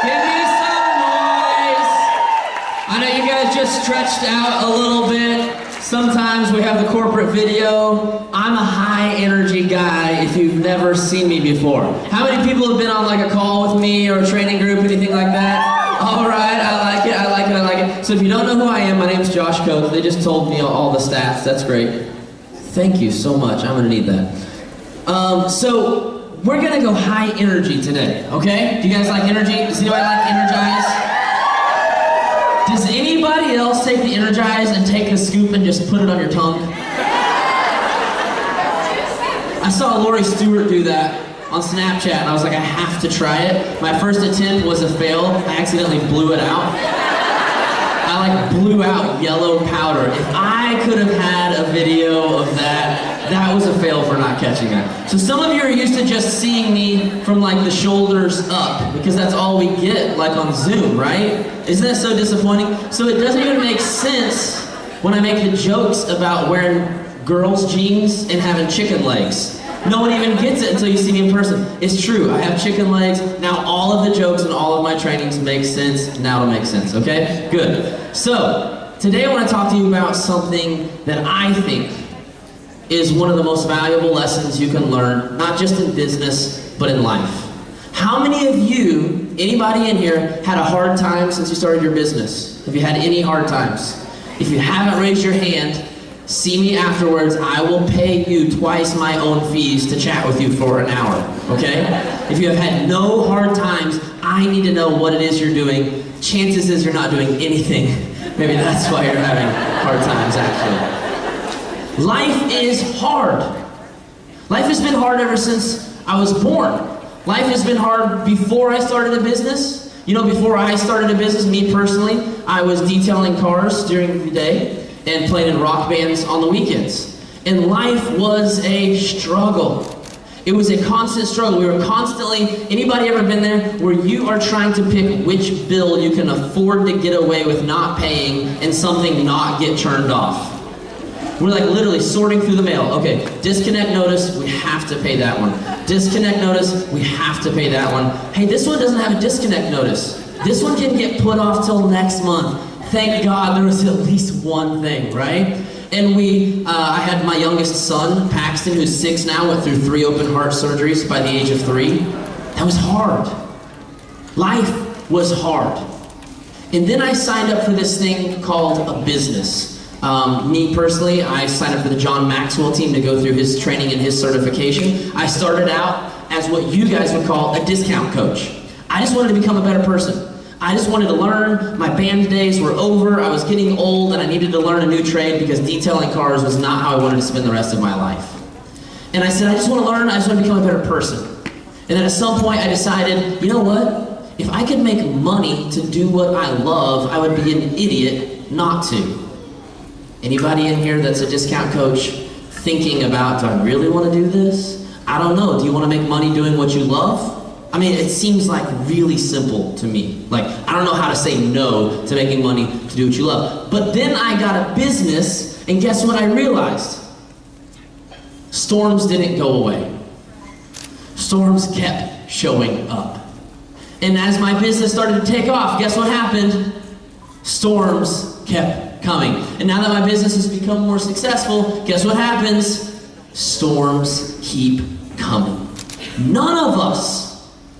Give me some noise. I know you guys just stretched out a little bit. Sometimes we have the corporate video. I'm a high energy guy if you've never seen me before. How many people have been on like a call with me or a training group, anything like that? All right, I like it, I like it, I like it. So if you don't know who I am, my name is Josh Coates. They just told me all the stats. That's great. Thank you so much. I'm gonna need that. So we're gonna go high energy today, okay? Do you guys like energy? Does anybody like Energize? Does anybody else take the Energize and take the scoop and just put it on your tongue? I saw Lori Stewart do that on Snapchat and I was like, I have to try it. My first attempt was a fail. I accidentally blew it out. I like blew out yellow powder. If I could have had a video of that, that was a fail for not catching that. So some of you are used to just seeing me from like the shoulders up because that's all we get like on Zoom, right? Isn't that so disappointing? So it doesn't even make sense when I make the jokes about wearing girls' jeans and having chicken legs. No one even gets it until you see me in person. It's true, I have chicken legs. Now all of the jokes and all of my trainings make sense. Now it'll make sense, okay? Good. So, today I want to talk to you about something that I think is one of the most valuable lessons you can learn, not just in business, but in life. How many of you, anybody in here, had a hard time since you started your business? Have you had any hard times? If you haven't raised your hand, see me afterwards. I will pay you twice my own fees to chat with you for an hour, okay? If you have had no hard times, I need to know what it is you're doing. Chances is you're not doing anything. Maybe that's why you're having hard times, actually. Life is hard. Life has been hard ever since I was born. Life has been hard before I started a business. You know, before I started a business, me personally, I was detailing cars during the day and playing in rock bands on the weekends. And life was a struggle. It was a constant struggle. We were constantly, anybody ever been there where you are trying to pick which bill you can afford to get away with not paying and something not get turned off? We're like literally sorting through the mail. Okay, disconnect notice, we have to pay that one. Disconnect notice, we have to pay that one. Hey, this one doesn't have a disconnect notice. This one can get put off till next month. Thank God there was at least one thing, right? And I had my youngest son, Paxton, who's 6 now, went through 3 open heart surgeries by the age of 3. That was hard. Life was hard. And then I signed up for this thing called a business. Me personally, I signed up for the John Maxwell team to go through his training and his certification. I started out as what you guys would call a discount coach. I just wanted to become a better person. I just wanted to learn. My band days were over. I was getting old and I needed to learn a new trade because detailing cars was not how I wanted to spend the rest of my life. And I said, I just want to learn. I just want to become a better person. And then at some point I decided, you know what? If I could make money to do what I love, I would be an idiot not to. Anybody in here that's a discount coach thinking about, do I really want to do this? I don't know. Do you want to make money doing what you love? I mean, it seems like really simple to me. Like, I don't know how to say no to making money to do what you love. But then I got a business, and guess what I realized? Storms didn't go away. Storms kept showing up. And as my business started to take off, guess what happened? Storms kept coming. And now that my business has become more successful, guess what happens? Storms keep coming. None of us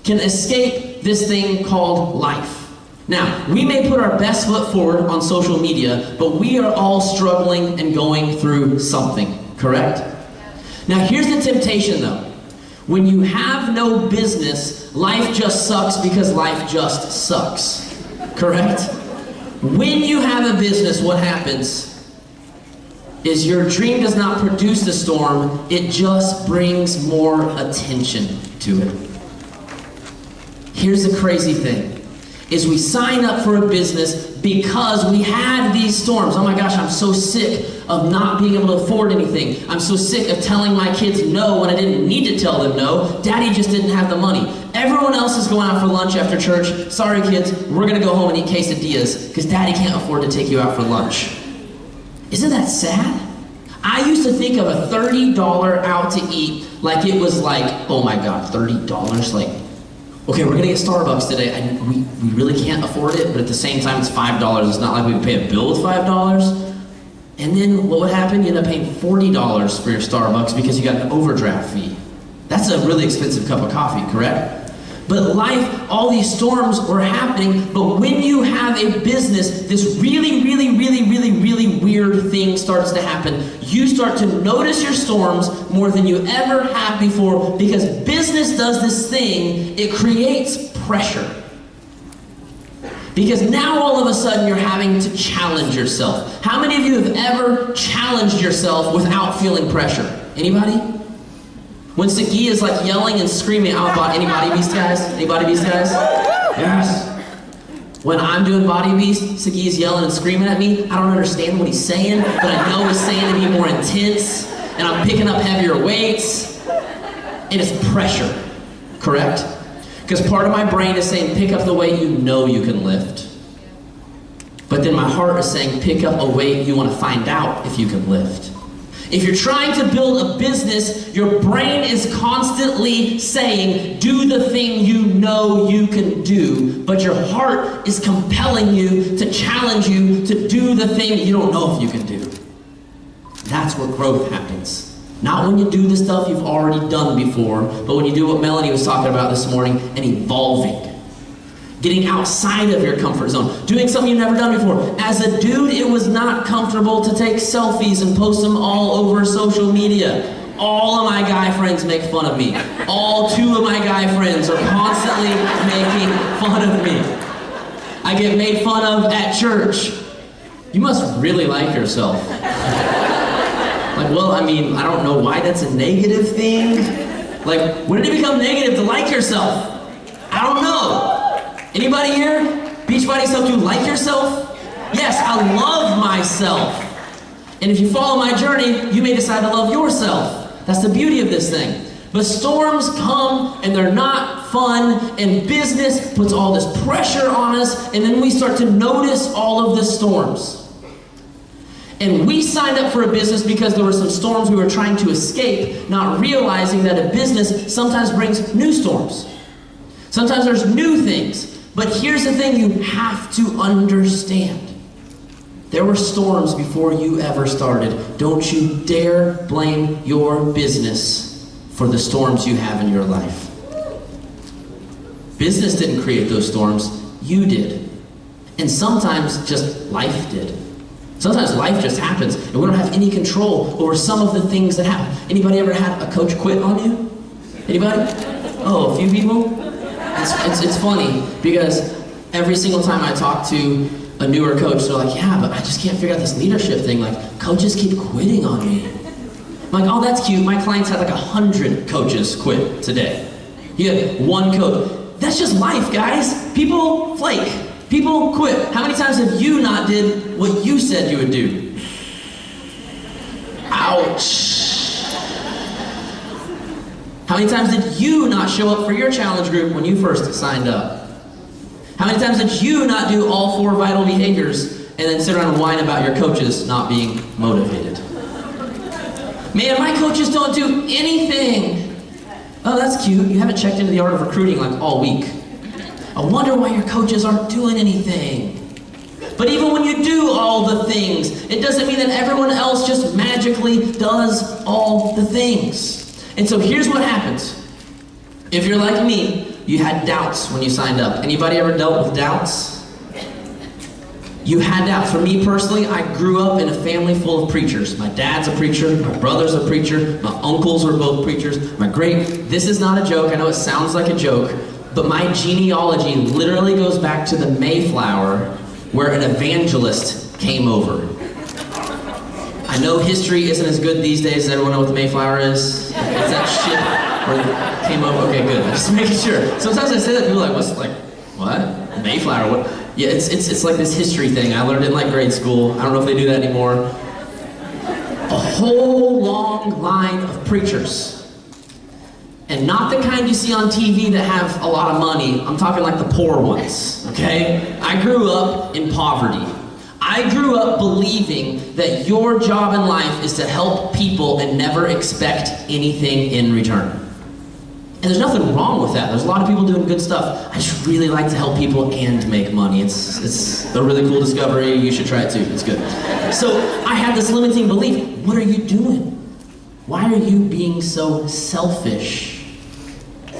can escape this thing called life. Now, we may put our best foot forward on social media, but we are all struggling and going through something, correct? Now, here's the temptation though. When you have no business, life just sucks because life just sucks, correct? When you have a business, what happens is your dream does not produce the storm, it just brings more attention to it. Here's the crazy thing, is we sign up for a business because we had these storms. Oh my gosh, I'm so sick of not being able to afford anything. I'm so sick of telling my kids no when I didn't need to tell them no. Daddy just didn't have the money. Everyone else is going out for lunch after church. Sorry kids, we're gonna go home and eat quesadillas because Daddy can't afford to take you out for lunch. Isn't that sad? I used to think of a $30 out to eat like it was like, oh my God, $30? Like, okay, we're gonna get Starbucks today. We really can't afford it, but at the same time it's $5. It's not like we would pay a bill with $5. And then what would happen? You end up paying $40 for your Starbucks because you got an overdraft fee. That's a really expensive cup of coffee, correct? But life, all these storms were happening, but when you have a business, this really weird thing starts to happen. You start to notice your storms more than you ever have before, because business does this thing, it creates pressure. Because now all of a sudden you're having to challenge yourself. How many of you have ever challenged yourself without feeling pressure? Anybody? When Sagi is like yelling and screaming out about any Body Beast guys? Any Body Beast guys? Yes. When I'm doing Body Beast, Sagi is yelling and screaming at me. I don't understand what he's saying, but I know he's saying to be more intense, and I'm picking up heavier weights, and it's pressure, correct? Because part of my brain is saying, pick up the weight you know you can lift. But then my heart is saying, pick up a weight you want to find out if you can lift. If you're trying to build a business, your brain is constantly saying, do the thing you know you can do, but your heart is compelling you to challenge you to do the thing you don't know if you can do. That's where growth happens. Not when you do the stuff you've already done before, but when you do what Melanie was talking about this morning, and evolving. Getting outside of your comfort zone. Doing something you've never done before. As a dude, it was not comfortable to take selfies and post them all over social media. All of my guy friends make fun of me. All 2 of my guy friends are constantly making fun of me. I get made fun of at church. You must really like yourself. Like, well, I mean, I don't know why that's a negative thing. Like, when did it become negative to like yourself? I don't know. Anybody here? Beachbody stuff, do you like yourself? Yes, I love myself. And if you follow my journey, you may decide to love yourself. That's the beauty of this thing. But storms come and they're not fun, and business puts all this pressure on us, and then we start to notice all of the storms. And we signed up for a business because there were some storms we were trying to escape, not realizing that a business sometimes brings new storms. Sometimes there's new things. But here's the thing you have to understand. There were storms before you ever started. Don't you dare blame your business for the storms you have in your life. Business didn't create those storms, you did. And sometimes just life did. Sometimes life just happens and we don't have any control over some of the things that happen. Anybody ever had a coach quit on you? Anybody? Oh, a few people? It's funny because every single time I talk to a newer coach, they're like, yeah, but I just can't figure out this leadership thing. Like, coaches keep quitting on me. I'm like, oh, that's cute. My clients had like 100 coaches quit today. You had 1 coach. That's just life, guys. People flake. People quit. How many times have you not did what you said you would do? Ouch. How many times did you not show up for your challenge group when you first signed up? How many times did you not do all 4 vital behaviors and then sit around and whine about your coaches not being motivated? Man, my coaches don't do anything. Oh, that's cute. You haven't checked into the art of recruiting like all week. I wonder why your coaches aren't doing anything. But even when you do all the things, it doesn't mean that everyone else just magically does all the things. And so here's what happens. If you're like me, you had doubts when you signed up. Anybody ever dealt with doubts? You had doubts. For me personally, I grew up in a family full of preachers. My dad's a preacher, my brother's a preacher, my uncles are both preachers, this is not a joke, I know it sounds like a joke, but my genealogy literally goes back to the Mayflower, where an evangelist came over. I know history isn't as good these days. Does everyone know what the Mayflower is? Is that shit? Or came over? Okay, good. Just making sure. Sometimes I say that, people are like, what? Mayflower? What? Yeah, it's like this history thing. I learned it in like grade school. I don't know if they do that anymore. A whole long line of preachers. And not the kind you see on TV that have a lot of money. I'm talking like the poor ones, okay? I grew up in poverty. I grew up believing that your job in life is to help people and never expect anything in return. And there's nothing wrong with that. There's a lot of people doing good stuff. I just really like to help people and make money. It's a really cool discovery. You should try it too. It's good. So I had this limiting belief. What are you doing? Why are you being so selfish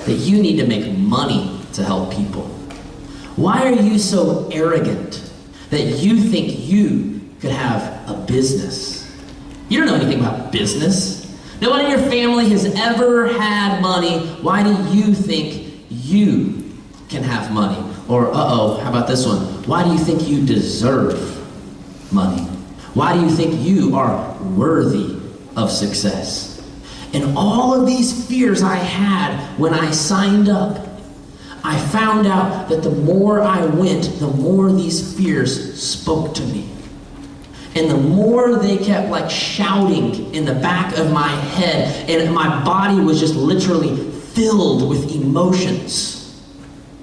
that you need to make money to help people? Why are you so arrogant that you think you could have a business? You don't know anything about business. No one in your family has ever had money. Why do you think you can have money? Or, how about this one? Why do you think you deserve money? Why do you think you are worthy of success? And all of these fears I had when I signed up, I found out that the more I went, the more these fears spoke to me. And the more they kept like shouting in the back of my head, and my body was just literally filled with emotions.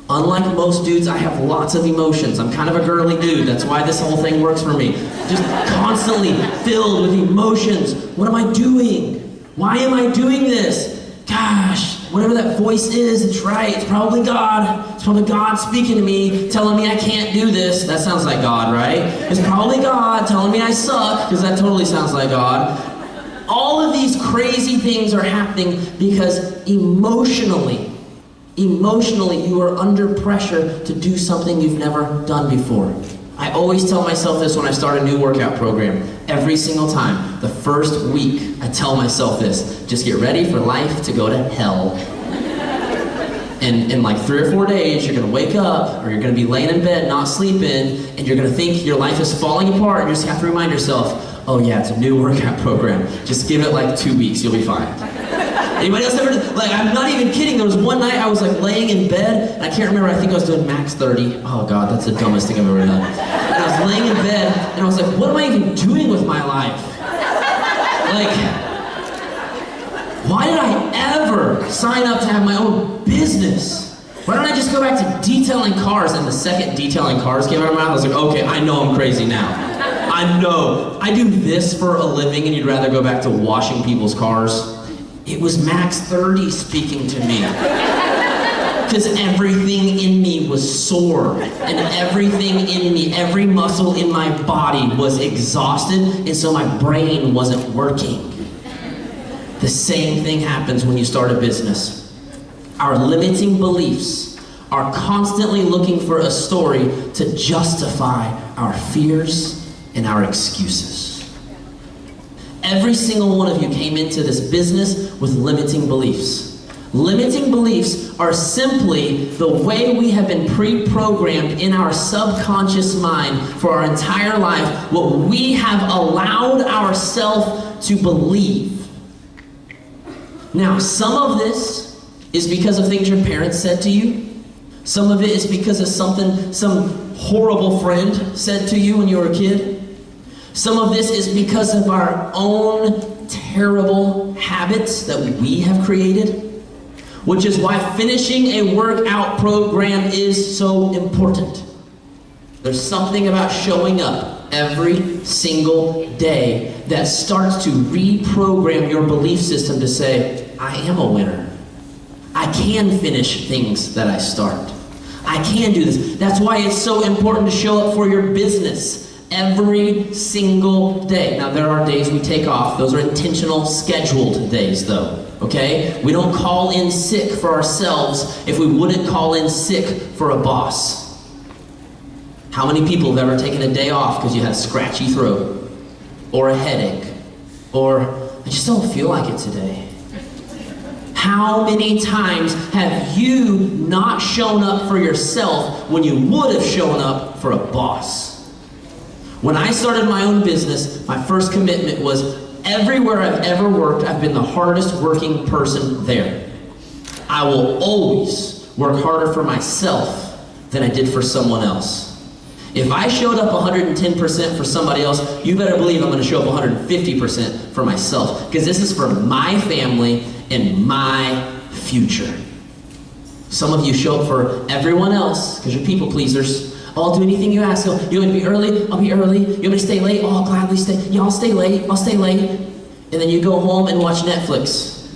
Unlike most dudes, I have lots of emotions. I'm kind of a girly dude. That's why this whole thing works for me. Just constantly filled with emotions. What am I doing? Why am I doing this? Gosh, whatever that voice is, it's right. It's probably God. It's probably God speaking to me, telling me I can't do this. That sounds like God, right? It's probably God telling me I suck, because that totally sounds like God. All of these crazy things are happening because emotionally you are under pressure to do something you've never done before. I always tell myself this when I start a new workout program. Every single time, the first week, I tell myself this: just get ready for life to go to hell. And in like 3 or 4 days, you're gonna wake up, or you're gonna be laying in bed, not sleeping, and you're gonna think your life is falling apart. You just have to remind yourself, oh yeah, it's a new workout program. Just give it like 2 weeks, you'll be fine. Anybody else ever, like, I'm not even kidding, there was one night I was like laying in bed, and I can't remember, I think I was doing max 30. Oh God, that's the dumbest thing I've ever done. And I was laying in bed, and I was like, what am I even doing with my life? Like, why did I ever sign up to have my own business? Why don't I just go back to detailing cars? And the second detailing cars came out of my mouth, I was like, okay, I know I'm crazy now. I know. I do this for a living, and you'd rather go back to washing people's cars? It was max 30 speaking to me. Because everything in me was sore, and everything in me, every muscle in my body was exhausted, and so my brain wasn't working. The same thing happens when you start a business. Our limiting beliefs are constantly looking for a story to justify our fears and our excuses. Every single one of you came into this business with limiting beliefs. Limiting beliefs are simply the way we have been pre-programmed in our subconscious mind for our entire life, what we have allowed ourselves to believe. Now, some of this is because of things your parents said to you. Some of it is because of something some horrible friend said to you when you were a kid. Some of this is because of our own terrible habits that we have created, which is why finishing a workout program is so important. There's something about showing up every single day that starts to reprogram your belief system to say, I am a winner. I can finish things that I start. I can do this. That's why it's so important to show up for your business every single day. Now, there are days we take off. Those are intentional, scheduled days, though, okay? We don't call in sick for ourselves if we wouldn't call in sick for a boss. How many people have ever taken a day off because you had a scratchy throat, or a headache, or I just don't feel like it today? How many times have you not shown up for yourself when you would have shown up for a boss? When I started my own business, my first commitment was everywhere I've ever worked, I've been the hardest working person there. I will always work harder for myself than I did for someone else. If I showed up 110% for somebody else, you better believe I'm going to show up 150% for myself, because this is for my family and my future. Some of you show up for everyone else because you're people pleasers. I'll do anything you ask. You want me to be early? I'll be early. You want me to stay late? Oh, I'll gladly stay. Yeah, I'll stay late. I'll stay late. And then you go home and watch Netflix.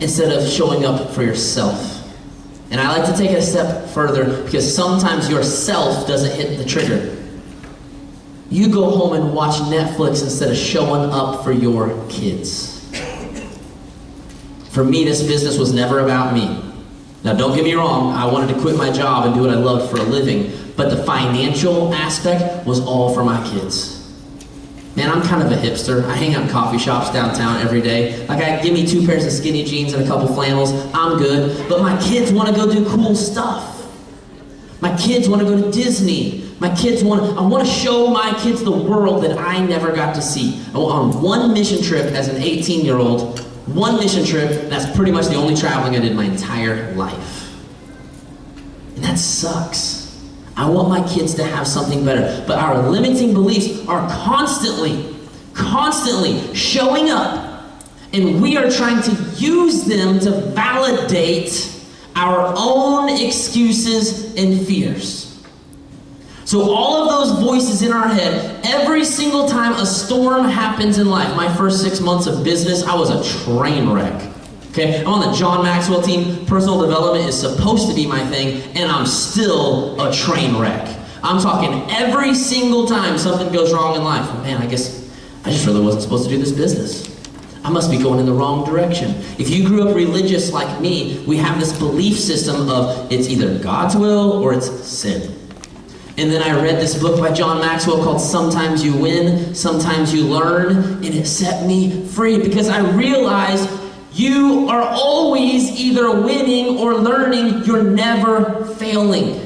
instead of showing up for yourself. And I like to take it a step further because sometimes yourself doesn't hit the trigger. You go home and watch Netflix instead of showing up for your kids. For me, this business was never about me. Now, don't get me wrong, I wanted to quit my job and do what I loved for a living, but the financial aspect was all for my kids. Man, I'm kind of a hipster. I hang out in coffee shops downtown every day. Like, give me 2 pairs of skinny jeans and a couple flannels, I'm good. But my kids want to go do cool stuff. My kids want to go to Disney. I want to show my kids the world that I never got to see. On one mission trip as an 18-year-old, one mission trip, that's pretty much the only traveling I did my entire life. And that sucks. I want my kids to have something better. But our limiting beliefs are constantly showing up, and we are trying to use them to validate our own excuses and fears. So all of those voices in our head, every single time a storm happens in life, my first 6 months of business, I was a train wreck. Okay, I'm on the John Maxwell team. Personal development is supposed to be my thing, and I'm still a train wreck. I'm talking every single time something goes wrong in life. Man, I guess I just really wasn't supposed to do this business. I must be going in the wrong direction. If you grew up religious like me, we have this belief system of it's either God's will or it's sin. And then I read this book by John Maxwell called Sometimes You Win, Sometimes You Learn, and it set me free because I realized you are always either winning or learning. You're never failing.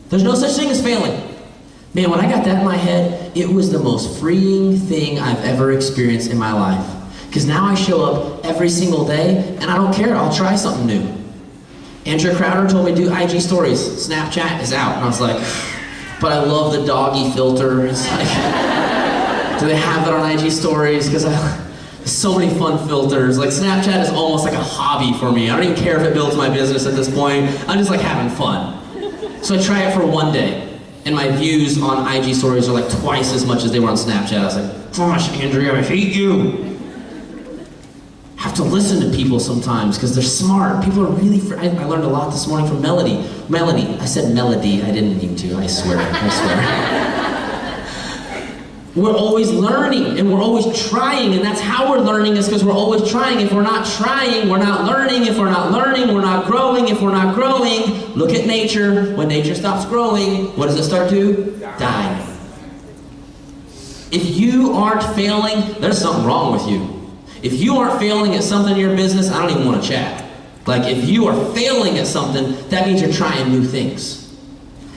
There's no such thing as failing. Man, when I got that in my head, it was the most freeing thing I've ever experienced in my life. Because now I show up every single day, and I don't care. I'll try something new. Andrew Crowder told me to do IG stories. Snapchat is out. And I was like, but I love the doggy filter. It's like, do they have that on IG stories? Because so many fun filters. Like, Snapchat is almost like a hobby for me. I don't even care if it builds my business at this point. I'm just like having fun. So I try it for one day, and my views on IG stories are like twice as much as they were on Snapchat. I was like, gosh, Andrea, I hate you. Have to listen to people sometimes because they're smart. People are really, I learned a lot this morning from Melody. I said Melody, I didn't mean to, I swear. We're always learning and we're always trying, and that's how we're learning, is because we're always trying. If we're not trying, we're not learning. If we're not learning, we're not growing. If we're not growing, look at nature. When nature stops growing, what does it start to? Die. If you aren't failing, there's something wrong with you. If you aren't failing at something in your business, I don't even want to chat. Like, if you are failing at something, that means you're trying new things.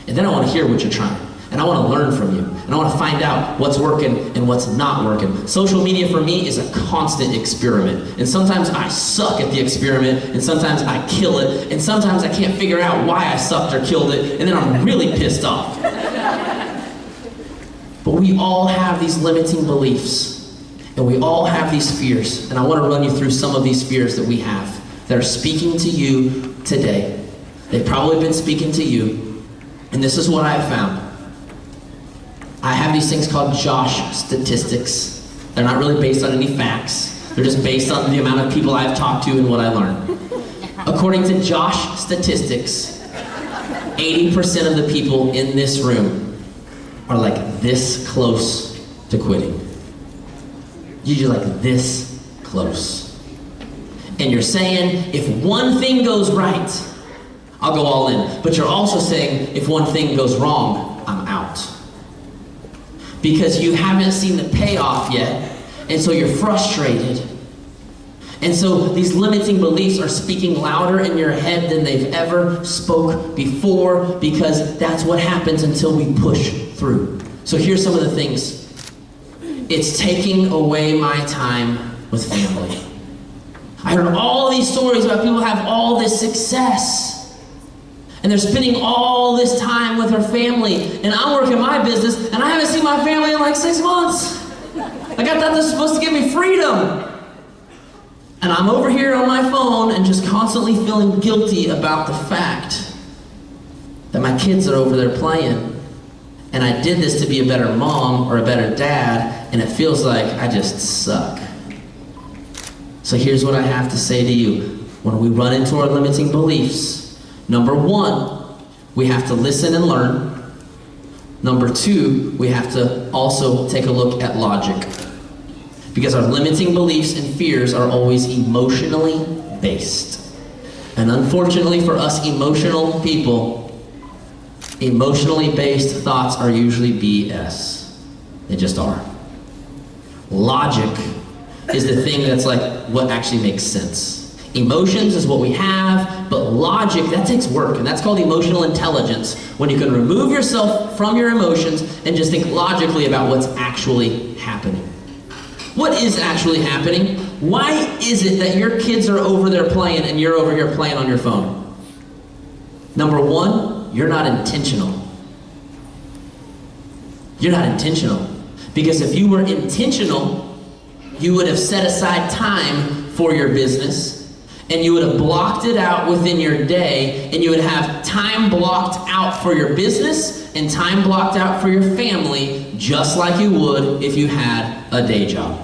And then I want to hear what you're trying. And I want to learn from you. And I want to find out what's working and what's not working. Social media for me is a constant experiment. And sometimes I suck at the experiment, and sometimes I kill it, and sometimes I can't figure out why I sucked or killed it, and then I'm really pissed off. But we all have these limiting beliefs. And we all have these fears, and I want to run you through some of these fears that we have that are speaking to you today. They've probably been speaking to you, and this is what I have found. I have these things called Josh statistics. They're not really based on any facts. They're just based on the amount of people I've talked to and what I learned. According to Josh statistics, 80% of the people in this room are like this close to quitting. Usually like this close. And you're saying, if one thing goes right, I'll go all in. But you're also saying, if one thing goes wrong, I'm out. Because you haven't seen the payoff yet, and so you're frustrated. And so these limiting beliefs are speaking louder in your head than they've ever spoke before, because that's what happens until we push through. So here's some of the things. It's taking away my time with family. I heard all these stories about people who have all this success, and they're spending all this time with their family, and I'm working my business, and I haven't seen my family in like 6 months. Like, I thought this was supposed to give me freedom. And I'm over here on my phone and just constantly feeling guilty about the fact that my kids are over there playing. And I did this to be a better mom or a better dad, and it feels like I just suck. So here's what I have to say to you. When we run into our limiting beliefs, number one, we have to listen and learn. Number two, we have to also take a look at logic. Because our limiting beliefs and fears are always emotionally based. And unfortunately for us emotional people, emotionally based thoughts are usually BS. They just are. Logic is the thing that's like what actually makes sense. Emotions is what we have, but logic, that takes work, and that's called emotional intelligence, when you can remove yourself from your emotions and just think logically about what's actually happening. What is actually happening? Why is it that your kids are over there playing and you're over here playing on your phone? Number one, you're not intentional. You're not intentional. Because if you were intentional, you would have set aside time for your business, and you would have blocked it out within your day, and you would have time blocked out for your business and time blocked out for your family, just like you would if you had a day job.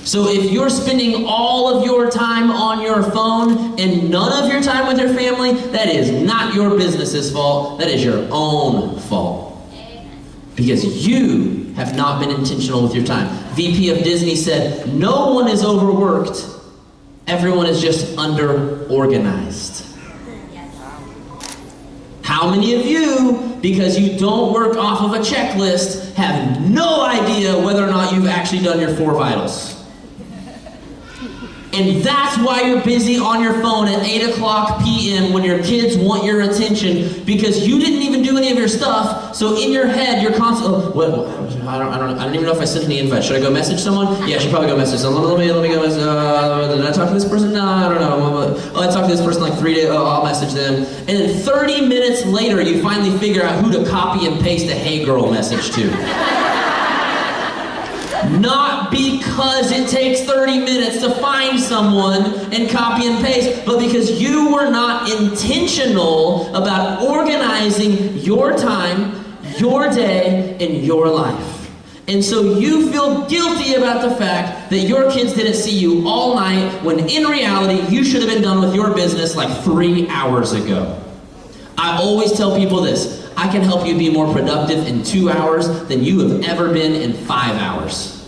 So if you're spending all of your time on your phone and none of your time with your family, that is not your business's fault, that is your own fault. Because you have not been intentional with your time. VP of Disney said, no one is overworked. Everyone is just under-organized. How many of you, because you don't work off of a checklist, have no idea whether or not you've actually done your 4 vitals? And that's why you're busy on your phone at 8 o'clock p.m. when your kids want your attention, because you didn't even do any of your stuff. So in your head, you're constantly, I don't even know if I sent any invite. Should I go message someone? Yeah, I should probably go message someone. Let me go message. Did I talk to this person? No, I don't know. Oh, I talked to this person like 3 days. Oh, I'll message them. And then 30 minutes later, you finally figure out who to copy and paste a "Hey girl" message to. Not because it takes 30 minutes to find someone and copy and paste, but because you were not intentional about organizing your time, your day, and your life. And so you feel guilty about the fact that your kids didn't see you all night, when in reality, you should have been done with your business like 3 hours ago. I always tell people this: I can help you be more productive in 2 hours than you have ever been in 5 hours.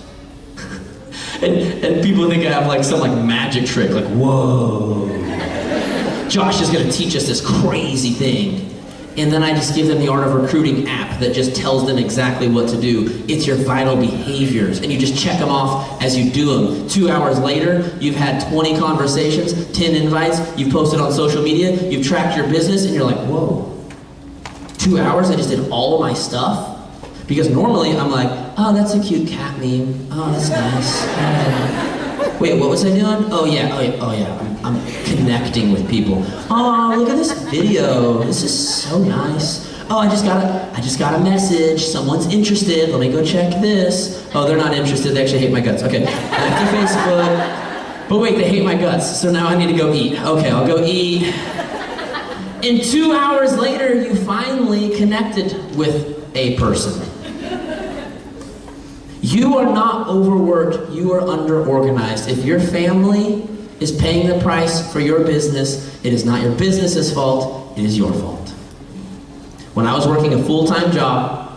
and people think I have like some like magic trick, like, whoa, Josh is gonna teach us this crazy thing. And then I just give them the Art of Recruiting app that just tells them exactly what to do. It's your vital behaviors, and you just check them off as you do them. 2 hours later, you've had 20 conversations, 10 invites, you've posted on social media, you've tracked your business, and you're like, whoa. 2 hours, I just did all of my stuff? Because normally I'm like, oh, that's a cute cat meme. Oh, that's nice. Wait, what was I doing? Oh yeah. I'm connecting with people. Oh, look at this video. This is so nice. Oh, I just got a message. Someone's interested. Let me go check this. Oh, they're not interested. They actually hate my guts. Okay, back to Facebook. But wait, they hate my guts. So now I need to go eat. Okay, I'll go eat. And 2 hours later, you finally connected with a person. You are not overworked, you are under-organized. If your family is paying the price for your business, it is not your business's fault, it is your fault. When I was working a full-time job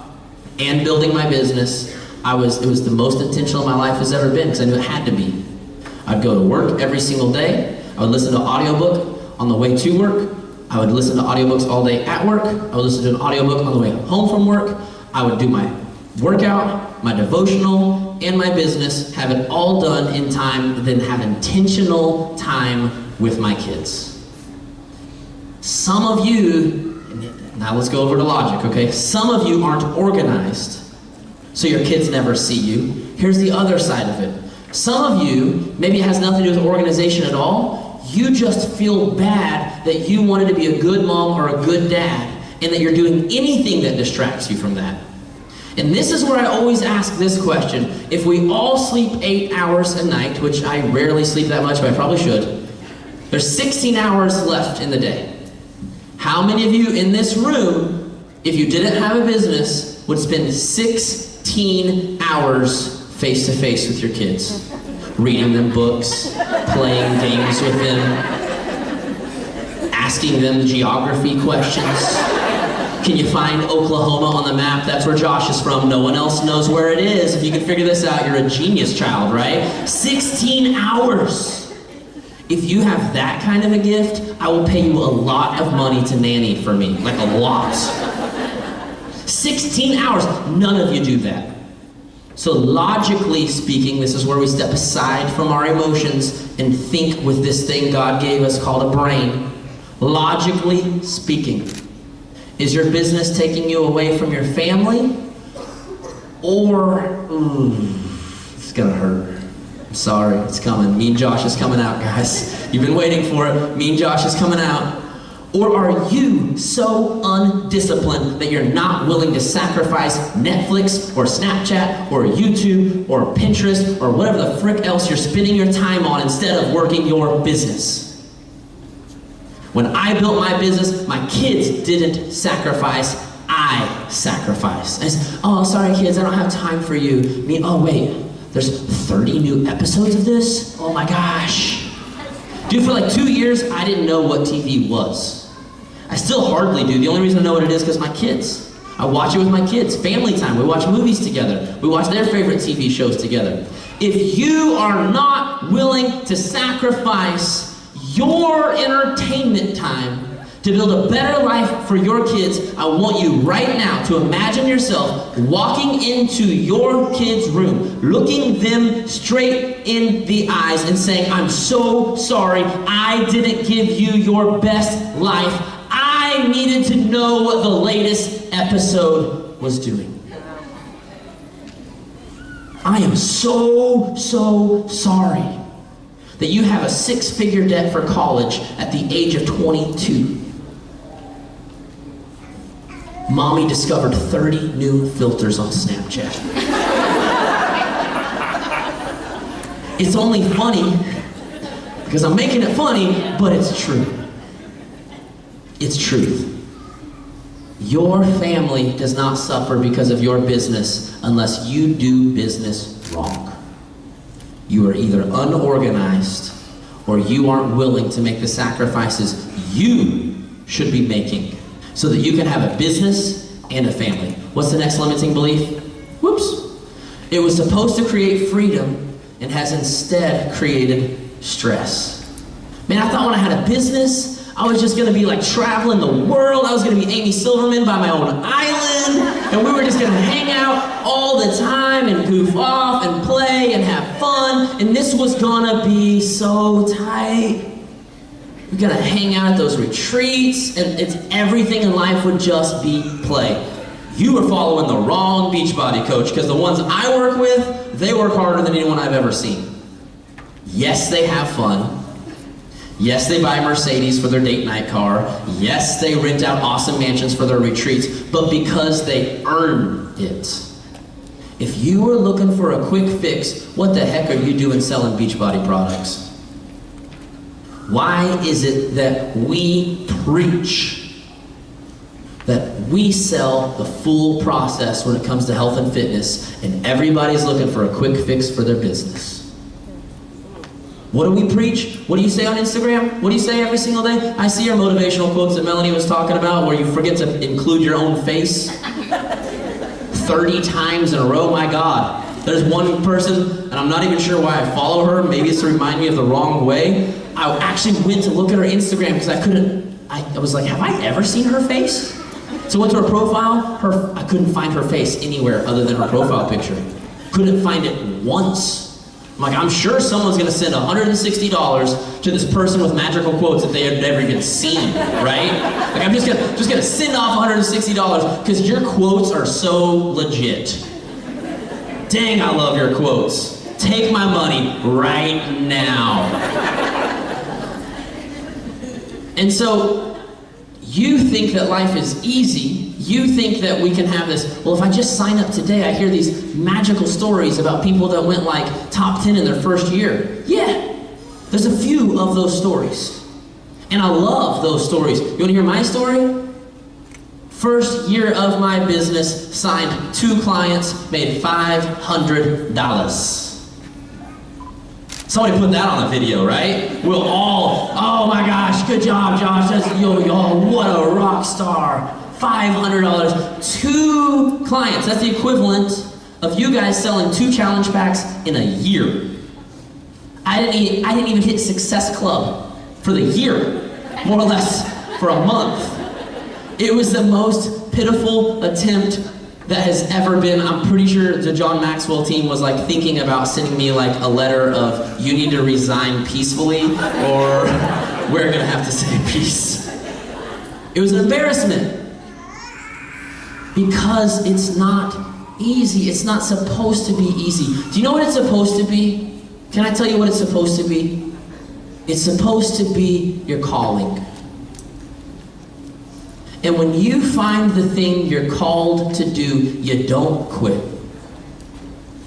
and building my business, it was the most intentional my life has ever been, because I knew it had to be. I'd go to work every single day, I would listen to an audiobook on the way to work, I would listen to audiobooks all day at work, I would listen to an audiobook on the way home from work, I would do my workout, my devotional, and my business, have it all done in time, then have intentional time with my kids. Some of you, now let's go over to logic, okay? Some of you aren't organized, so your kids never see you. Here's the other side of it. Some of you, maybe it has nothing to do with organization at all, you just feel bad that you wanted to be a good mom or a good dad, and that you're doing anything that distracts you from that. And this is where I always ask this question. If we all sleep 8 hours a night, which I rarely sleep that much, but I probably should, there's 16 hours left in the day. How many of you in this room, if you didn't have a business, would spend 16 hours face-to-face with your kids? Reading them books, playing games with them, asking them geography questions. Can you find Oklahoma on the map? That's where Josh is from. No one else knows where it is. If you can figure this out, you're a genius child, right? 16 hours. If you have that kind of a gift, I will pay you a lot of money to nanny for me, like a lot. 16 hours, none of you do that. So logically speaking, this is where we step aside from our emotions and think with this thing God gave us called a brain. Logically speaking, is your business taking you away from your family? Or, it's gonna hurt. I'm sorry, it's coming. Me and Josh is coming out, guys. You've been waiting for it. Me and Josh is coming out. Or are you so undisciplined that you're not willing to sacrifice Netflix or Snapchat or YouTube or Pinterest or whatever the frick else you're spending your time on instead of working your business? When I built my business, my kids didn't sacrifice, I sacrificed. I said, oh, sorry kids, I don't have time for you. Me, oh wait, there's 30 new episodes of this? Oh my gosh. Dude, for like 2 years, I didn't know what TV was. I still hardly do. The only reason I know what it is because my kids. I watch it with my kids. Family time. We watch movies together. We watch their favorite TV shows together. If you are not willing to sacrifice your entertainment time to build a better life for your kids, I want you right now to imagine yourself walking into your kids' room, looking them straight in the eyes and saying, I'm so sorry, I didn't give you your best life. I needed to know what the latest episode was doing. I am so sorry that you have a 6-figure debt for college at the age of 22. Mommy discovered 30 new filters on Snapchat. It's only funny because I'm making it funny, but it's true. It's truth. Your family does not suffer because of your business unless you do business wrong. You are either unorganized or you aren't willing to make the sacrifices you should be making so that you can have a business and a family. What's the next limiting belief? Whoops. It was supposed to create freedom and has instead created stress. Man, I thought when I had a business, I was just gonna be like traveling the world. I was gonna be Amy Silverman by my own island, and we were just gonna hang out all the time and goof off and play and have fun, and this was gonna be so tight. We're gonna hang out at those retreats, and it's everything in life would just be play. You were following the wrong Beachbody coach, because the ones I work with, they work harder than anyone I've ever seen. Yes, they have fun. Yes, they buy Mercedes for their date night car. Yes, they rent out awesome mansions for their retreats, but because they earn it. If you were looking for a quick fix, what the heck are you doing selling Beachbody products? Why is it that we preach that we sell the full process when it comes to health and fitness, and everybody's looking for a quick fix for their business? What do we preach? What do you say on Instagram? What do you say every single day? I see your motivational quotes that Melanie was talking about where you forget to include your own face 30 times in a row. My God. There's one person, and I'm not even sure why I follow her. Maybe it's to remind me of the wrong way. I actually went to look at her Instagram because I was like, have I ever seen her face? So I went to her profile. I couldn't find her face anywhere other than her profile picture. Couldn't find it once. I'm like, I'm sure someone's gonna send $160 to this person with magical quotes that they have never even seen, right? Like, I'm just gonna send off $160 because your quotes are so legit. Dang, I love your quotes. Take my money right now. And so, you think that life is easy. You think that we can have this, well, if I just sign up today, I hear these magical stories about people that went like top 10 in their first year. Yeah, there's a few of those stories. And I love those stories. You wanna hear my story? First year of my business, signed 2 clients, made $500. Somebody put that on a video, right? We'll all, oh my gosh, good job, Josh. That's, yo, what a rock star. $500, 2 clients. That's the equivalent of you guys selling 2 challenge packs in a year. I didn't even hit Success Club for the year, more or less for a month. It was the most pitiful attempt that has ever been. I'm pretty sure the John Maxwell team was like thinking about sending me like a letter of, you need to resign peacefully or we're gonna have to say peace. It was an embarrassment because it's not easy. It's not supposed to be easy. Do you know what it's supposed to be? Can I tell you what it's supposed to be? It's supposed to be your calling. And when you find the thing you're called to do, you don't quit.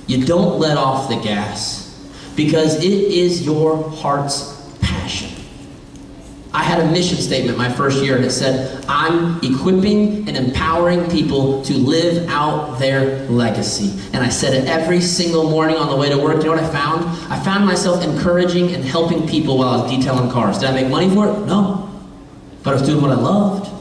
You don't let off the gas because it is your heart's passion. I had a mission statement my first year and it said, I'm equipping and empowering people to live out their legacy. And I said it every single morning on the way to work. You know what I found? I found myself encouraging and helping people while I was detailing cars. Did I make money for it? No. But I was doing what I loved.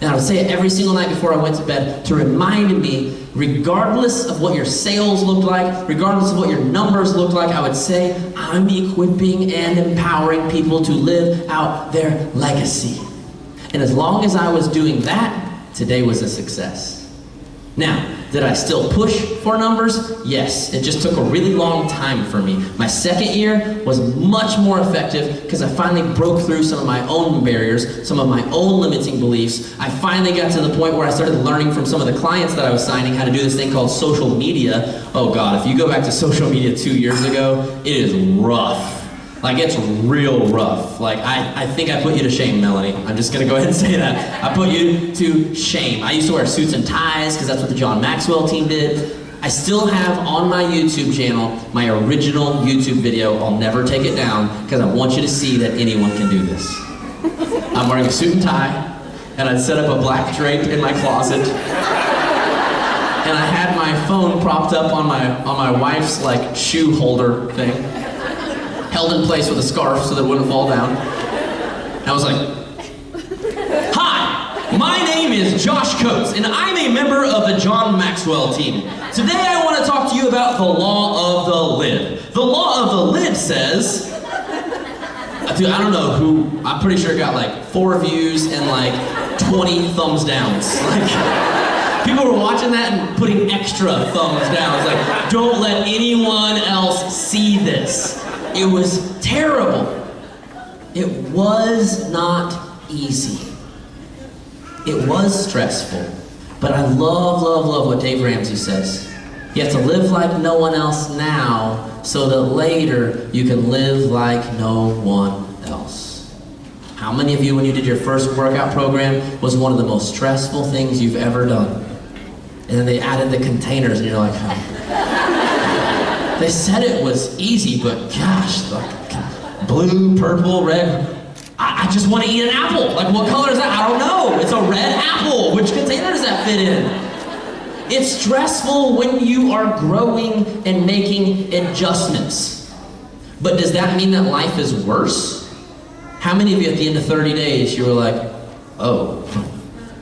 And I would say it every single night before I went to bed to remind me, regardless of what your sales looked like, regardless of what your numbers looked like, I would say, I'm equipping and empowering people to live out their legacy. And as long as I was doing that, today was a success. Now, did I still push for numbers? Yes. It just took a really long time for me. My second year was much more effective because I finally broke through some of my own barriers, some of my own limiting beliefs. I finally got to the point where I started learning from some of the clients that I was signing how to do this thing called social media. Oh God, if you go back to social media 2 years ago, it is rough. Like, it's real rough. Like, I think I put you to shame, Melanie. I'm just gonna go ahead and say that. I put you to shame. I used to wear suits and ties because that's what the John Maxwell team did. I still have on my YouTube channel my original YouTube video. I'll never take it down because I want you to see that anyone can do this. I'm wearing a suit and tie, and I set up a black drape in my closet. And I had my phone propped up on my wife's like shoe holder thing, held in place with a scarf so that it wouldn't fall down. And I was like, hi, my name is Josh Coates, and I'm a member of the John Maxwell team. Today I want to talk to you about the law of the lid. The law of the lid says, dude, I don't know who, I'm pretty sure it got like 4 views and like 20 thumbs downs. Like, people were watching that and putting extra thumbs down. It's like, don't let anyone else see this. It was terrible. It was not easy. It was stressful. But I love, love, love what Dave Ramsey says. You have to live like no one else now so that later you can live like no one else. How many of you, when you did your first workout program, was one of the most stressful things you've ever done? And then they added the containers and you're like, oh. They said it was easy, but gosh, like blue, purple, red. I just want to eat an apple. Like, what color is that? I don't know. It's a red apple. Which container does that fit in? It's stressful when you are growing and making adjustments. But does that mean that life is worse? How many of you at the end of 30 days, you were like, oh,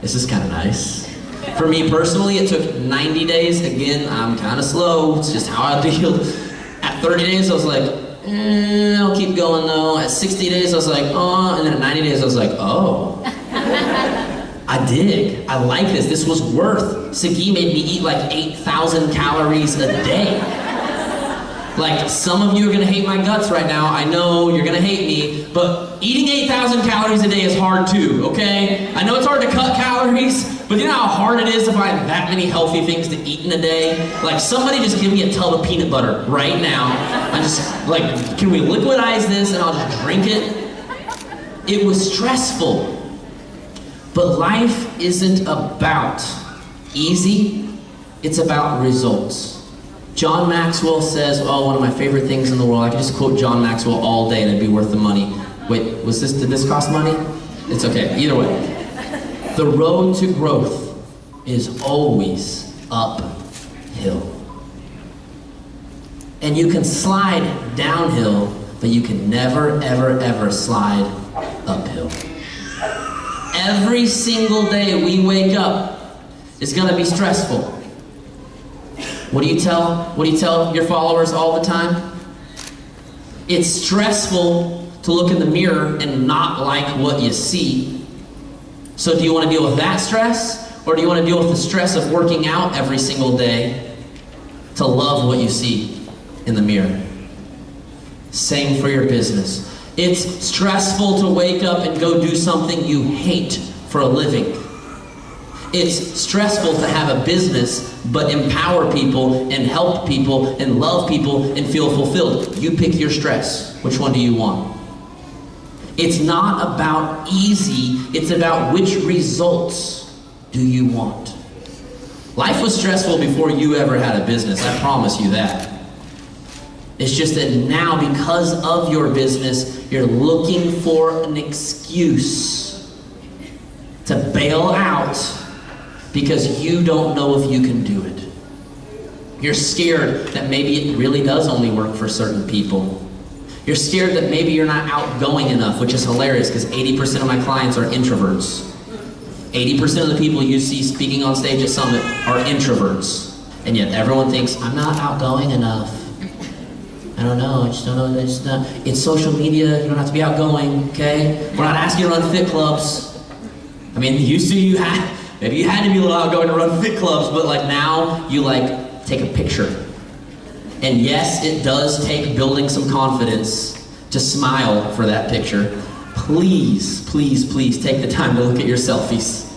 this is kind of nice? For me personally, it took 90 days. Again, I'm kind of slow. It's just how I deal. At 30 days, I was like, I'll keep going though. At 60 days, I was like, oh. And then at 90 days, I was like, oh. I dig. I like this. This was worth. Sagi made me eat like 8,000 calories a day. Like, some of you are gonna hate my guts right now. I know you're gonna hate me, but eating 8,000 calories a day is hard too, okay? I know it's hard to cut calories, but you know how hard it is to find that many healthy things to eat in a day? Like, somebody just give me a tub of peanut butter right now. I just, like, can we liquidize this and I'll just drink it? It was stressful. But life isn't about easy, it's about results. John Maxwell says, oh, one of my favorite things in the world, I could just quote John Maxwell all day and it'd be worth the money. Wait, did this cost money? It's okay, either way. The road to growth is always uphill. And you can slide downhill, but you can never, ever, ever slide uphill. Every single day we wake up is gonna be stressful. What do you tell your followers all the time? It's stressful to look in the mirror and not like what you see. So do you want to deal with that stress, or do you want to deal with the stress of working out every single day to love what you see in the mirror? Same for your business. It's stressful to wake up and go do something you hate for a living. It's stressful to have a business but empower people and help people and love people and feel fulfilled. You pick your stress. Which one do you want? It's not about easy, it's about which results do you want. Life was stressful before you ever had a business, I promise you that. It's just that now, because of your business, you're looking for an excuse to bail out because you don't know if you can do it. You're scared that maybe it really does only work for certain people. You're scared that maybe you're not outgoing enough, which is hilarious because 80% of my clients are introverts. 80% of the people you see speaking on stage at Summit are introverts. And yet everyone thinks, I'm not outgoing enough. I don't know, I just don't know. It's social media, you don't have to be outgoing, okay? We're not asking you to run fit clubs. I mean, maybe you had to be a little outgoing to run fit clubs, but like now, you like take a picture. And yes, it does take building some confidence to smile for that picture. Please, please, please take the time to look at your selfies.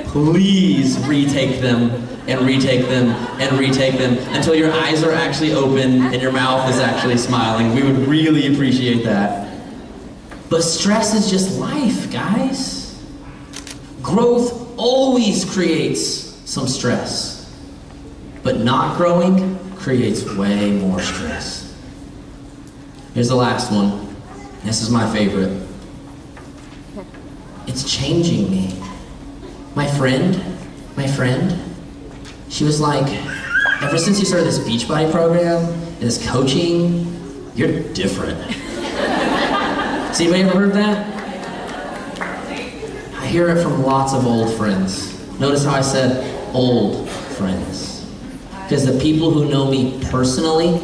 Please retake them and retake them and retake them until your eyes are actually open and your mouth is actually smiling. We would really appreciate that. But stress is just life, guys. Growth always creates some stress, but not growing creates way more stress. Here's the last one. This is my favorite. It's changing me. My friend, she was like, ever since you started this Beachbody program and this coaching, you're different. Has anybody ever heard that? I hear it from lots of old friends. Notice how I said old friends. Because the people who know me personally,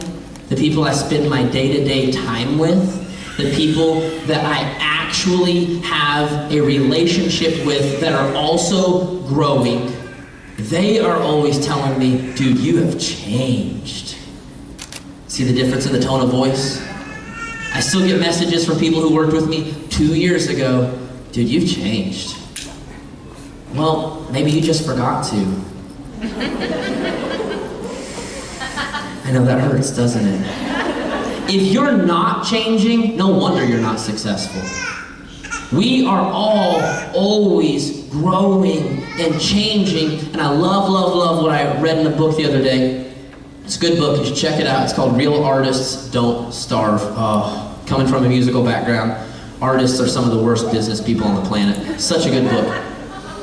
the people I spend my day-to-day time with, the people that I actually have a relationship with that are also growing, they are always telling me, dude, you have changed. See the difference in the tone of voice? I still get messages from people who worked with me 2 years ago, dude, you've changed. Well, maybe you just forgot to. I know that hurts, doesn't it? If you're not changing, no wonder you're not successful. We are all always growing and changing, and I love, love, love what I read in a book the other day. It's a good book, you should check it out. It's called Real Artists Don't Starve. Oh, coming from a musical background, artists are some of the worst business people on the planet. Such a good book.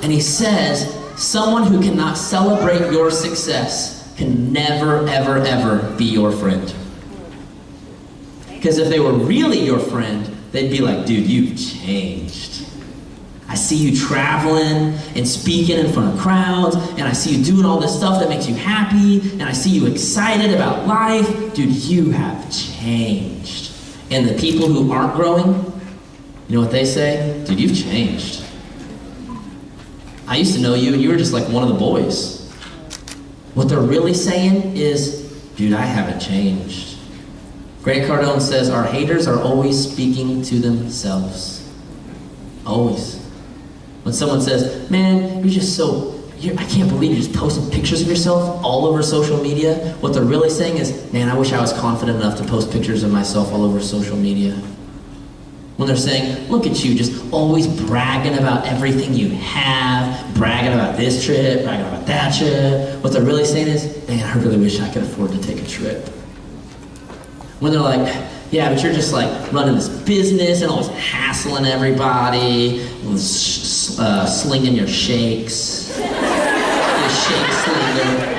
And he says, someone who cannot celebrate your success can never, ever, ever be your friend. Because if they were really your friend, they'd be like, dude, you've changed. I see you traveling and speaking in front of crowds, and I see you doing all this stuff that makes you happy, and I see you excited about life. Dude, you have changed. And the people who aren't growing, you know what they say? Dude, you've changed. I used to know you, and you were just like one of the boys. What they're really saying is, dude, I haven't changed. Grant Cardone says, our haters are always speaking to themselves. Always. When someone says, man, you're just I can't believe you're just posting pictures of yourself all over social media. What they're really saying is, man, I wish I was confident enough to post pictures of myself all over social media. When they're saying, look at you, just always bragging about everything you have, bragging about this trip, bragging about that trip. What they're really saying is, man, I really wish I could afford to take a trip. When they're like, yeah, but you're just like running this business and always hassling everybody, slinging your shakes, your shake slinger.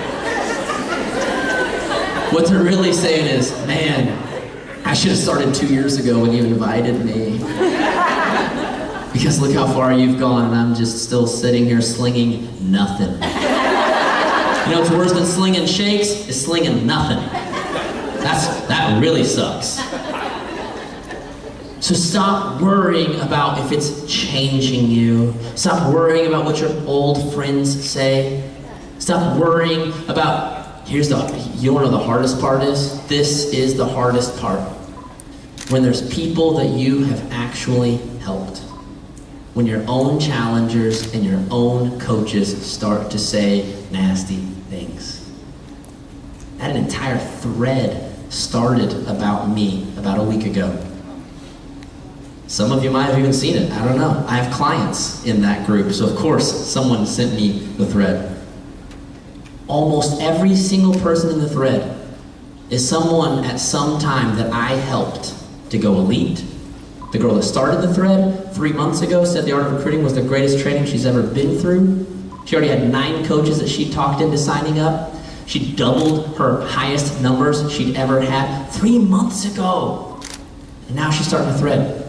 What they're really saying is, man, I should have started 2 years ago when you invited me. Because look how far you've gone, and I'm just still sitting here slinging nothing. You know what's worse than slinging shakes? Is slinging nothing. That really sucks. So stop worrying about if it's changing you. Stop worrying about what your old friends say. Stop worrying about, you wanna know the hardest part is? This is the hardest part. When there's people that you have actually helped. When your own challengers and your own coaches start to say nasty things. That entire thread started about me about a week ago. Some of you might have even seen it, I don't know. I have clients in that group, so of course someone sent me the thread. Almost every single person in the thread is someone at some time that I helped to go elite. The girl that started the thread 3 months ago said the art of recruiting was the greatest training she's ever been through. She already had 9 coaches that she talked into signing up. She doubled her highest numbers she'd ever had 3 months ago. And now she's starting a thread.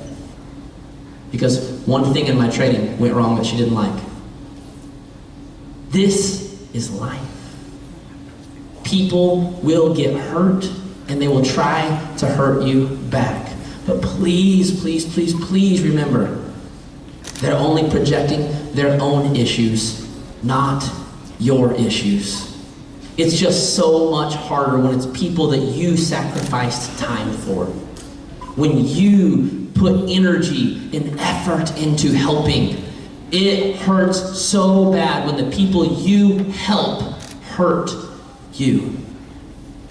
Because one thing in my training went wrong that she didn't like. This is life. People will get hurt and they will try to hurt you back. But please, please, please, please remember, they're only projecting their own issues, not your issues. It's just so much harder when it's people that you sacrificed time for. When you put energy and effort into helping, it hurts so bad when the people you help hurt you.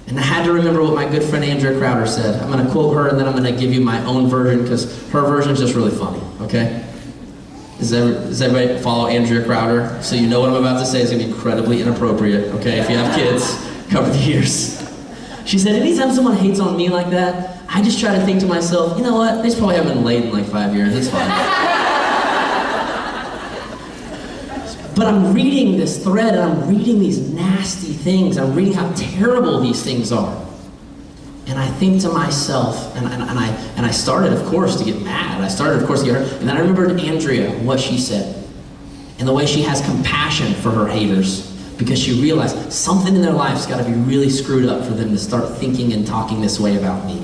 And I had to remember what my good friend Andrea Crowder said. I'm going to quote her and then I'm going to give you my own version because her version is just really funny, okay? Does everybody follow Andrea Crowder? So you know what I'm about to say is going to be incredibly inappropriate, okay? If you have kids, cover the ears. She said, anytime someone hates on me like that, I just try to think to myself, you know what? They probably haven't been late in like 5 years. It's fine. But I'm reading this thread and I'm reading these nasty things. I'm reading how terrible these things are. And I think to myself, and I started, of course, to get mad. I started, of course, to get hurt. And then I remembered Andrea, what she said. And the way she has compassion for her haters. Because she realized something in their life's got to be really screwed up for them to start thinking and talking this way about me.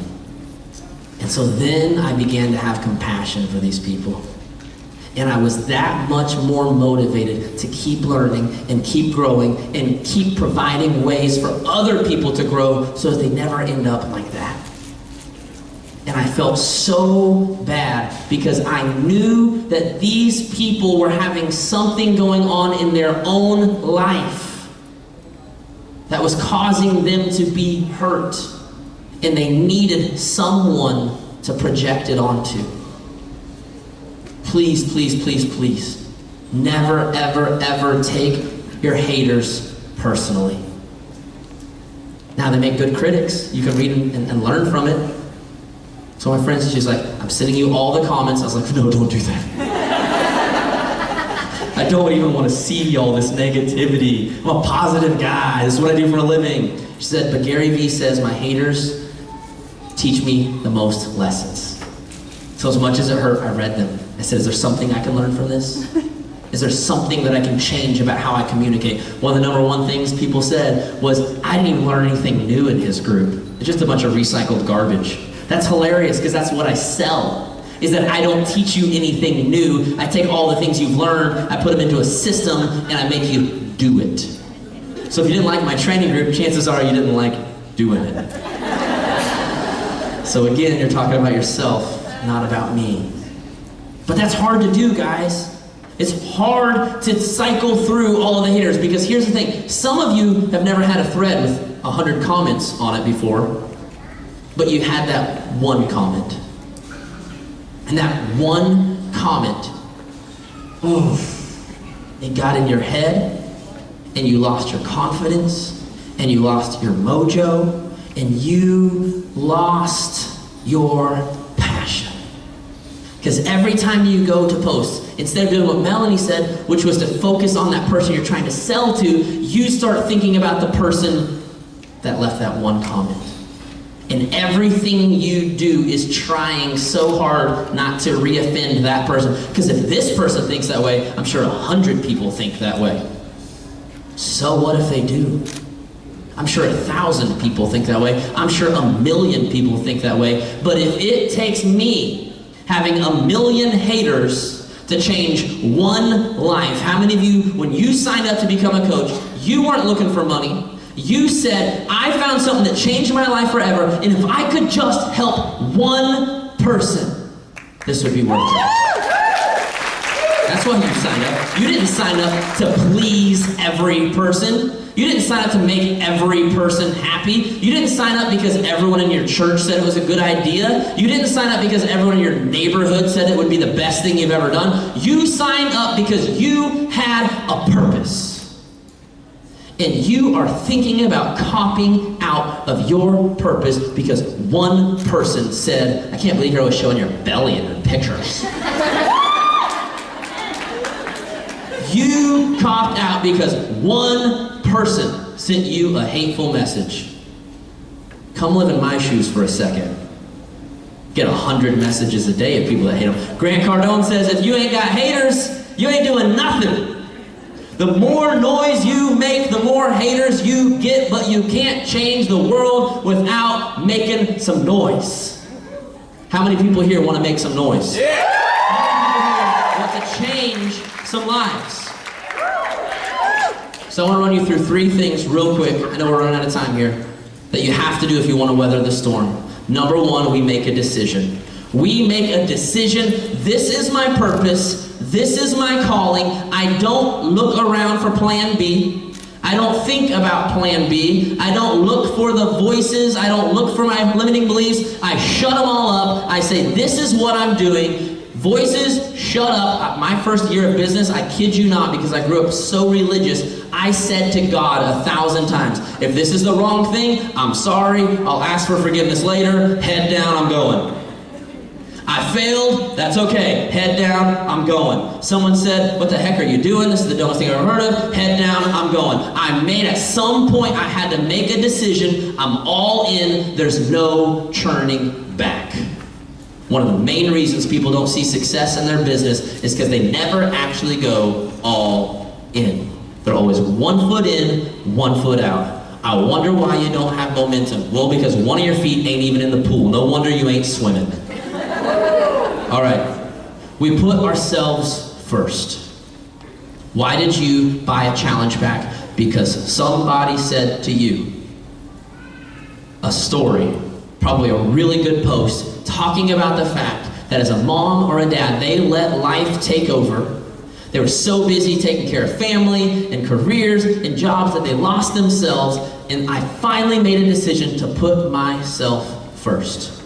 And so then I began to have compassion for these people. And I was that much more motivated to keep learning and keep growing and keep providing ways for other people to grow so that they never end up like that. And I felt so bad because I knew that these people were having something going on in their own life that was causing them to be hurt. And they needed someone to project it onto. Please, please, please, please, never, ever, ever take your haters personally. Now, they make good critics. You can read and learn from it. So my friend, she's like, I'm sending you all the comments. I was like, no, don't do that. I don't even want to see all this negativity. I'm a positive guy. This is what I do for a living. She said, but Gary Vee says my haters teach me the most lessons. So as much as it hurt, I read them. I said, is there something I can learn from this? Is there something that I can change about how I communicate? One of the #1 things people said was, I didn't even learn anything new in his group. It's just a bunch of recycled garbage. That's hilarious because that's what I sell. Is that I don't teach you anything new. I take all the things you've learned, I put them into a system, and I make you do it. So if you didn't like my training group, chances are you didn't like doing it. So again, you're talking about yourself, not about me. But that's hard to do, guys. It's hard to cycle through all of the haters because here's the thing. Some of you have never had a thread with 100 comments on it before, but you had that one comment. And that one comment, it got in your head, and you lost your confidence, and you lost your mojo, and you lost your passion. Because every time you go to post, instead of doing what Melanie said, which was to focus on that person you're trying to sell to, you start thinking about the person that left that one comment. And everything you do is trying so hard not to re-offend that person. Because if this person thinks that way, I'm sure 100 people think that way. So what if they do? I'm sure 1,000 people think that way. I'm sure 1,000,000 people think that way. But if it takes me having 1,000,000 haters to change one life, how many of you, when you signed up to become a coach, you weren't looking for money? You said, I found something that changed my life forever, and if I could just help one person, this would be worth it. That's why you signed up. You didn't sign up to please every person. You didn't sign up to make every person happy. You didn't sign up because everyone in your church said it was a good idea. You didn't sign up because everyone in your neighborhood said it would be the best thing you've ever done. You signed up because you had a purpose. And you are thinking about copying out of your purpose because one person said, I can't believe you're always showing your belly in the pictures. You copped out because one person sent you a hateful message. Come live in my shoes for a second. Get 100 messages a day of people that hate them. Grant Cardone says, if you ain't got haters, you ain't doing nothing. The more noise you make, the more haters you get, but you can't change the world without making some noise. How many people here want to make some noise? Yeah. How many people here want to change some lives? So I want to run you through 3 things real quick. I know we're running out of time here. That you have to do if you want to weather the storm. Number 1, we make a decision. We make a decision. This is my purpose. This is my calling. I don't look around for plan B. I don't think about plan B. I don't look for the voices. I don't look for my limiting beliefs. I shut them all up. I say, this is what I'm doing. Voices, shut up. My first year of business, I kid you not, because I grew up so religious, I said to God 1,000 times, if this is the wrong thing, I'm sorry. I'll ask for forgiveness later. Head down, I'm going. I failed, that's okay. Head down, I'm going. Someone said, what the heck are you doing? This is the dumbest thing I've ever heard of. Head down, I'm going. I made at some point, I had to make a decision. I'm all in. There's no turning back. One of the main reasons people don't see success in their business is because they never actually go all in. They're always 1 foot in, 1 foot out. I wonder why you don't have momentum. Well, because one of your feet ain't even in the pool. No wonder you ain't swimming. All right, we put ourselves first. Why did you buy a challenge pack? Because somebody said to you a story, probably a really good post, talking about the fact that as a mom or a dad, they let life take over. They were so busy taking care of family and careers and jobs that they lost themselves, and I finally made a decision to put myself first.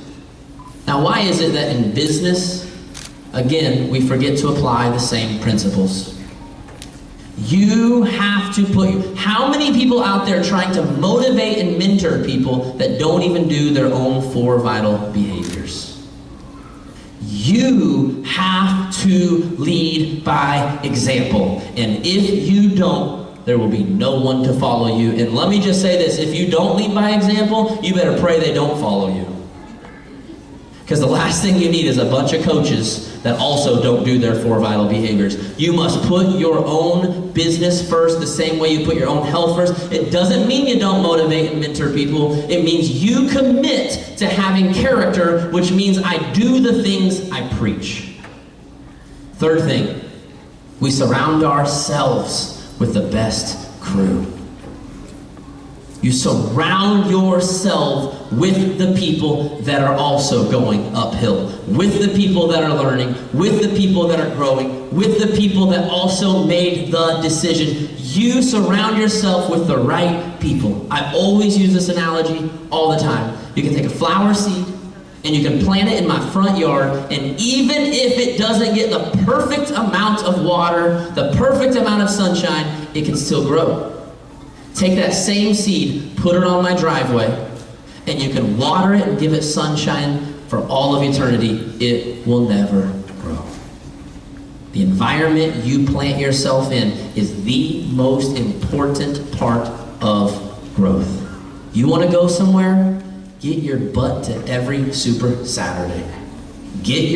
Now, why is it that in business, again, we forget to apply the same principles? You have to put, how many people out there trying to motivate and mentor people that don't even do their own 4 vital behaviors? You have to lead by example. And if you don't, there will be no one to follow you. And let me just say this, if you don't lead by example, you better pray they don't follow you. Because the last thing you need is a bunch of coaches that also don't do their 4 vital behaviors. You must put your own business first the same way you put your own health first. It doesn't mean you don't motivate and mentor people. It means you commit to having character, which means I do the things I preach. 3rd thing, we surround ourselves with the best crew. You surround yourself with the people that are also going uphill, with the people that are learning, with the people that are growing, with the people that also made the decision. You surround yourself with the right people. I always use this analogy all the time. You can take a flower seed and you can plant it in my front yard, and even if it doesn't get the perfect amount of water, the perfect amount of sunshine, it can still grow. Take that same seed, put it on my driveway, and you can water it and give it sunshine for all of eternity. It will never grow. The environment you plant yourself in is the most important part of growth. You want to go somewhere? Get your butt to every Super Saturday. Get your